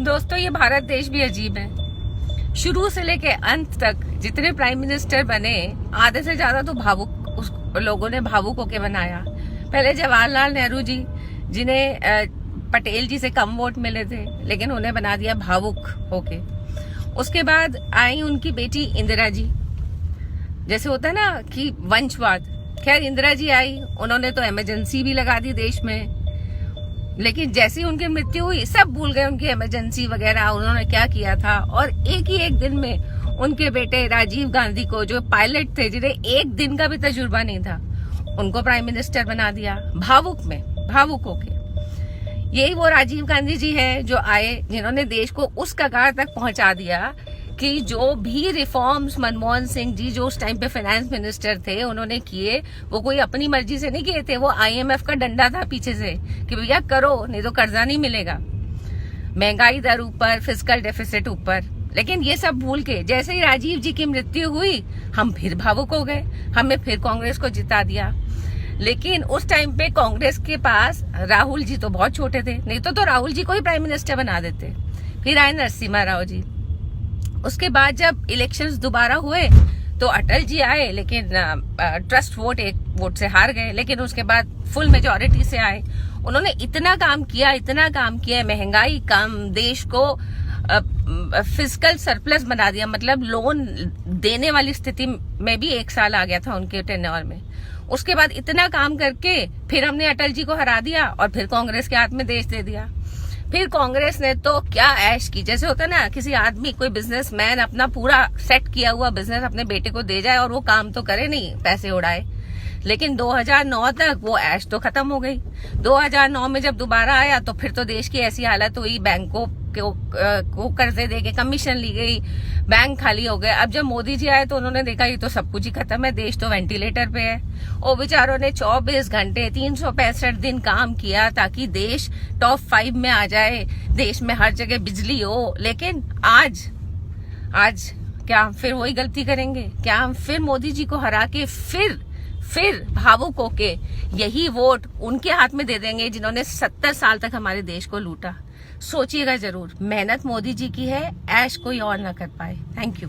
दोस्तों, ये भारत देश भी अजीब है। शुरू से लेके अंत तक जितने प्राइम मिनिस्टर बने, आधे से ज्यादा तो भावुक लोगों ने भावुक होके बनाया। पहले जवाहरलाल नेहरू जी, जिन्हें पटेल जी से कम वोट मिले थे, लेकिन उन्हें बना दिया भावुक होके। उसके बाद आई उनकी बेटी इंदिरा जी। जैसे होता है ना कि वंशवाद, खैर इंदिरा जी आई, उन्होंने तो इमरजेंसी भी लगा दी देश में, लेकिन जैसी उनकी मृत्यु हुई सब भूल गए उनकी इमरजेंसी वगैरह, उन्होंने क्या किया था। और एक ही एक दिन में उनके बेटे राजीव गांधी को, जो पायलट थे, जिन्हें एक दिन का भी तजुर्बा नहीं था, उनको प्राइम मिनिस्टर बना दिया भावुक होके। यही वो राजीव गांधी जी हैं जो आए, जिन्होंने देश को उस कगार तक पहुंचा दिया कि जो भी रिफॉर्म्स मनमोहन सिंह जी, जो उस टाइम पे फाइनेंस मिनिस्टर थे, उन्होंने किए, वो कोई अपनी मर्जी से नहीं किए थे। वो IMF का डंडा था पीछे से कि भैया करो, नहीं तो कर्जा नहीं मिलेगा, महंगाई दर ऊपर, फिस्कल डेफिसिट ऊपर। लेकिन ये सब भूल के जैसे ही राजीव जी की मृत्यु हुई, हम फिर भावुक हो गए, हमने फिर कांग्रेस को जिता दिया। लेकिन उस टाइम पे कांग्रेस के पास राहुल जी तो बहुत छोटे थे, नहीं तो राहुल जी को ही प्राइम मिनिस्टर बना देते। फिर आए नरसिम्हा राव जी। उसके बाद जब इलेक्शंस दोबारा हुए तो अटल जी आए, लेकिन ट्रस्ट वोट, एक वोट से हार गए। लेकिन उसके बाद फुल मेजॉरिटी से आए। उन्होंने इतना काम किया, महंगाई कम, देश को फिस्कल सरप्लस बना दिया, मतलब लोन देने वाली स्थिति में भी 1 साल आ गया था उनके टेन्योर में। उसके बाद इतना काम करके फिर हमने अटल जी को हरा दिया और फिर कांग्रेस के हाथ में देश दे दिया। फिर कांग्रेस ने तो क्या ऐश की, जैसे होता है ना, किसी आदमी, कोई बिजनेसमैन अपना पूरा सेट किया हुआ बिजनेस अपने बेटे को दे जाए और वो काम तो करे नहीं, पैसे उड़ाए। लेकिन 2009 तक वो ऐश तो खत्म हो गई। 2009 में जब दोबारा आया तो फिर तो देश की ऐसी हालत हुई, बैंकों को कर्जे देके कमीशन ली गई, बैंक खाली हो गए। अब जब मोदी जी आए तो उन्होंने देखा ये तो सब कुछ ही खत्म है, देश तो वेंटिलेटर पे है। वो बेचारों ने 24 घंटे 365 दिन काम किया ताकि देश टॉप 5 में आ जाए, देश में हर जगह बिजली हो। लेकिन आज क्या हम फिर वही गलती करेंगे? क्या हम फिर मोदी जी को हरा के फिर भावुक होके यही वोट उनके हाथ में दे देंगे जिन्होंने 70 साल तक हमारे देश को लूटा? सोचिएगा जरूर। मेहनत मोदी जी की है, ऐश कोई और ना कर पाए। Thank you.